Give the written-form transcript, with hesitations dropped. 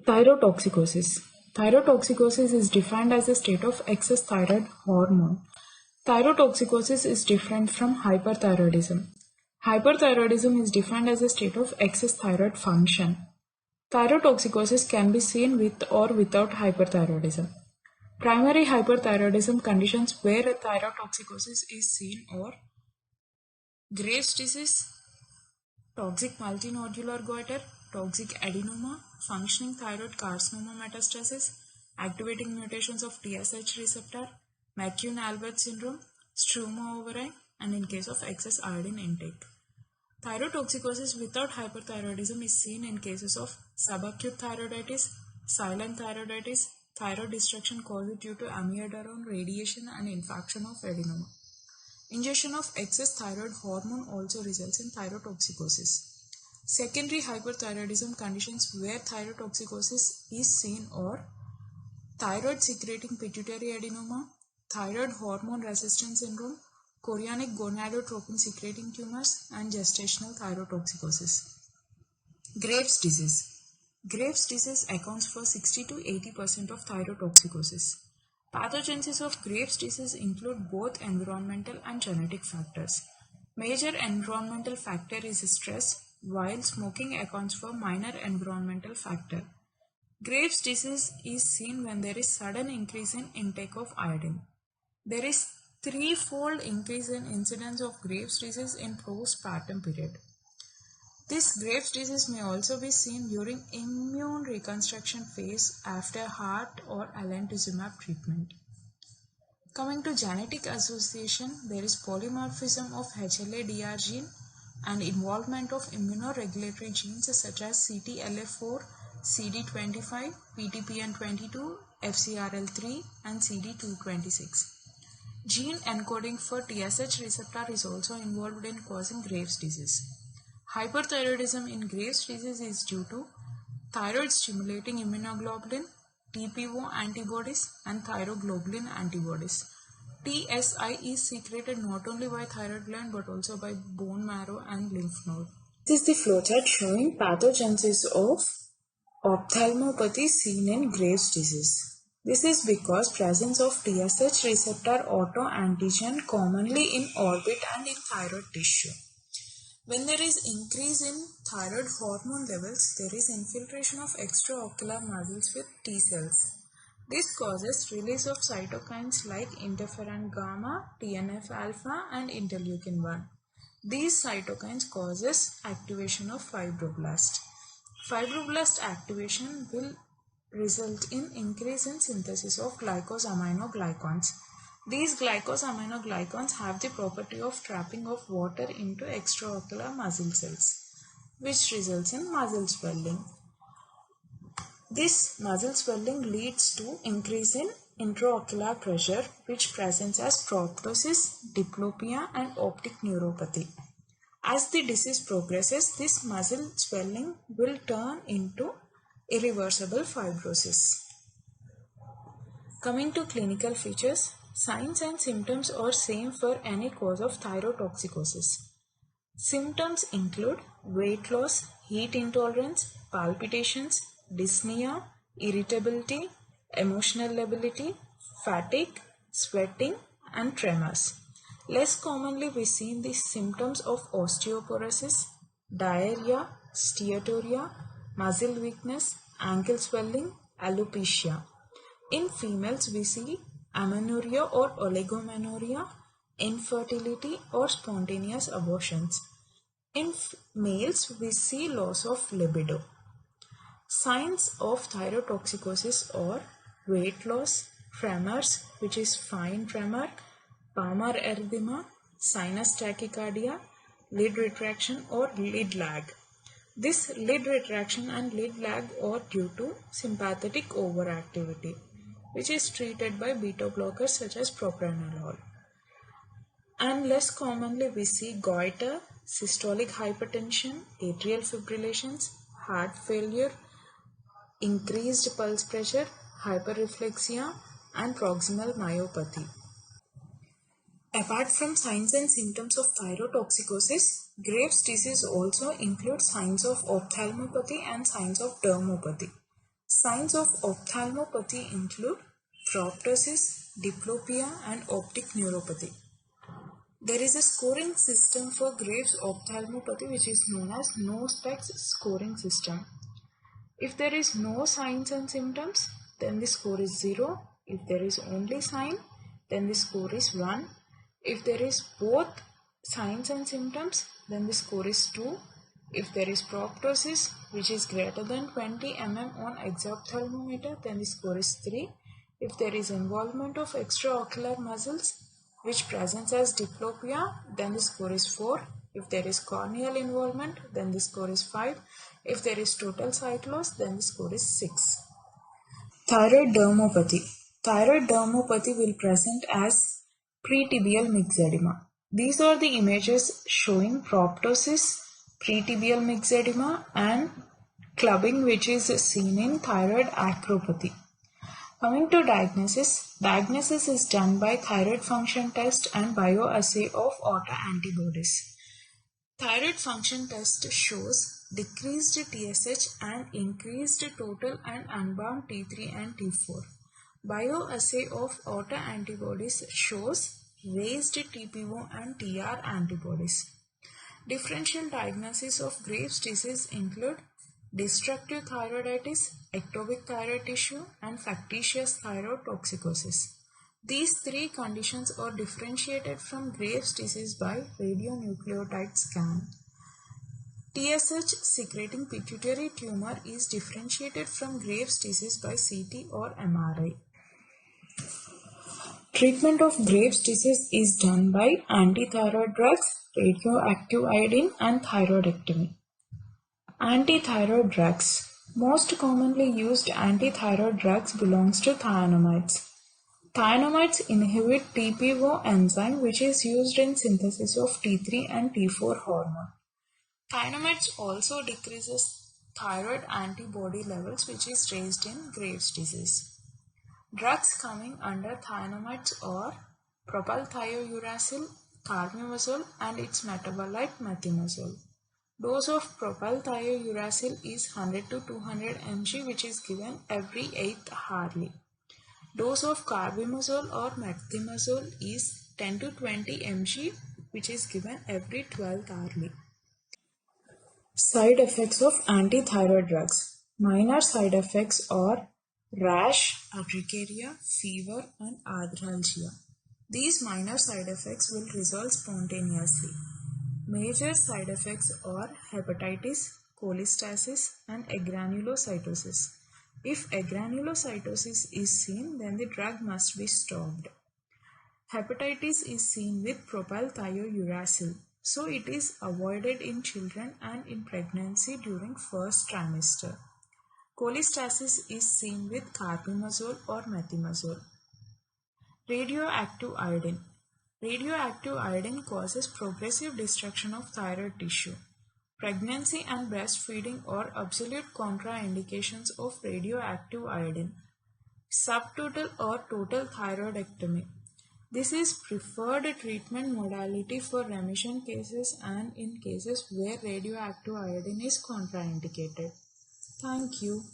Thyrotoxicosis. Thyrotoxicosis is defined as a state of excess thyroid hormone. Thyrotoxicosis is different from hyperthyroidism. Hyperthyroidism is defined as a state of excess thyroid function. Thyrotoxicosis can be seen with or without hyperthyroidism. Primary hyperthyroidism conditions where a thyrotoxicosis is seen or Graves' disease, toxic multinodular goiter, toxic adenoma, functioning thyroid carcinoma metastasis, activating mutations of TSH receptor, McCune-Albert syndrome, struma overi, and in case of excess iodine intake. Thyrotoxicosis without hyperthyroidism is seen in cases of subacute thyroiditis, silent thyroiditis, thyroid destruction caused due to amiodarone radiation and infarction of adenoma. Ingestion of excess thyroid hormone also results in thyrotoxicosis. Secondary hyperthyroidism conditions where thyrotoxicosis is seen are thyroid secreting pituitary adenoma, thyroid hormone resistance syndrome, chorionic gonadotropin secreting tumors, and gestational thyrotoxicosis. Graves' disease. Graves' disease accounts for 60 to 80% of thyrotoxicosis. Pathogenesis of Graves' disease include both environmental and genetic factors. Major environmental factor is stress, while smoking accounts for minor environmental factor. Graves' disease is seen when there is sudden increase in intake of iodine. There is threefold increase in incidence of Graves' disease in postpartum period. This Graves' disease may also be seen during immune reconstruction phase after heart or alemtuzumab treatment. Coming to genetic association, there is polymorphism of HLA-DR gene and involvement of immunoregulatory genes such as CTLA4, CD25, PTPN22, FCRL3, and CD226. Gene encoding for TSH receptor is also involved in causing Graves' disease. Hyperthyroidism in Graves' disease is due to thyroid stimulating immunoglobulin, TPO antibodies, and thyroglobulin antibodies. TSI is secreted not only by thyroid gland but also by bone marrow and lymph node. This is the flowchart showing pathogenesis of ophthalmopathy seen in Graves' disease. This is because presence of TSH receptor autoantigen commonly in orbit and in thyroid tissue. When there is increase in thyroid hormone levels, there is infiltration of extraocular muscles with T cells. This causes release of cytokines like interferon gamma, TNF alpha, and interleukin 1. These cytokines causes activation of fibroblast. Fibroblast activation will result in increase in synthesis of glycosaminoglycans. These glycosaminoglycans have the property of trapping of water into extraocular muscle cells, which results in muscle swelling. This muscle swelling leads to increase in intraocular pressure, which presents as proptosis, diplopia, and optic neuropathy. As the disease progresses, this muscle swelling will turn into irreversible fibrosis. Coming to clinical features, signs and symptoms are same for any cause of thyrotoxicosis. Symptoms include weight loss, heat intolerance, palpitations, dyspnea, irritability, emotional lability, fatigue, sweating, and tremors. Less commonly we see the symptoms of osteoporosis, diarrhea, steatorrhea, muscle weakness, ankle swelling, alopecia. In females, we see amenorrhea or oligomenorrhea, infertility or spontaneous abortions. In males, we see loss of libido. Signs of thyrotoxicosis are weight loss, tremors, which is fine tremor, palmar erythema, sinus tachycardia, lid retraction or lid lag. This lid retraction and lid lag are due to sympathetic overactivity, which is treated by beta blockers such as propranolol. And less commonly we see goiter, systolic hypertension, atrial fibrillations, heart failure, increased pulse pressure, hyperreflexia, and proximal myopathy. Apart from signs and symptoms of thyrotoxicosis, Graves' disease also includes signs of ophthalmopathy and signs of dermopathy. Signs of ophthalmopathy include proptosis, diplopia, and optic neuropathy. There is a scoring system for Graves' ophthalmopathy which is known as no specs scoring system. If there is no signs and symptoms, then the score is 0. If there is only sign, then the score is 1. If there is both signs and symptoms, then the score is 2. If there is proptosis, which is greater than 20 mm on exophthalmometer, then the score is 3. If there is involvement of extraocular muscles, which presents as diplopia, then the score is 4. If there is corneal involvement, then the score is 5. If there is total sight loss, then the score is 6. Thyroid dermopathy. Thyroid dermopathy will present as pretibial myxedema. These are the images showing proptosis, pretibial myxedema, and clubbing, which is seen in thyroid acropathy. Coming to diagnosis, diagnosis is done by thyroid function test and bioassay of autoantibodies. Thyroid function test shows decreased TSH and increased total and unbound T3 and T4. Bioassay of autoantibodies shows raised TPO and TR antibodies. Differential diagnosis of Graves' disease include destructive thyroiditis, ectopic thyroid tissue, and factitious thyroid toxicosis. These three conditions are differentiated from Graves' disease by radionucleotide scan. TSH secreting pituitary tumor is differentiated from Graves' disease by CT or MRI. Treatment of Graves' disease is done by antithyroid drugs, radioactive iodine, and thyroidectomy. Antithyroid drugs. Most commonly used antithyroid drugs belongs to thionomides. Thionomides inhibit TPO enzyme which is used in synthesis of T3 and T4 hormone. Thionomides also decreases thyroid antibody levels which is raised in Graves' disease. Drugs coming under thionomides are propylthiouracil, carbimazole, and its metabolite methimazole. Dose of propylthiouracil is 100 to 200 mg which is given every 8th hourly. Dose of carbimazole or methimazole is 10 to 20 mg which is given every 12th hourly. Side effects of antithyroid drugs. Minor side effects are rash, urticaria, fever, and arthralgia. These minor side effects will resolve spontaneously. Major side effects are hepatitis, cholestasis, and agranulocytosis. If agranulocytosis is seen, then the drug must be stopped. Hepatitis is seen with propylthiouracil, so it is avoided in children and in pregnancy during first trimester. Cholestasis is seen with carbimazole or methimazole. Radioactive iodine. Radioactive iodine causes progressive destruction of thyroid tissue. Pregnancy and breastfeeding are absolute contraindications of radioactive iodine. Subtotal or total thyroidectomy. This is preferred treatment modality for remission cases and in cases where radioactive iodine is contraindicated. Thank you.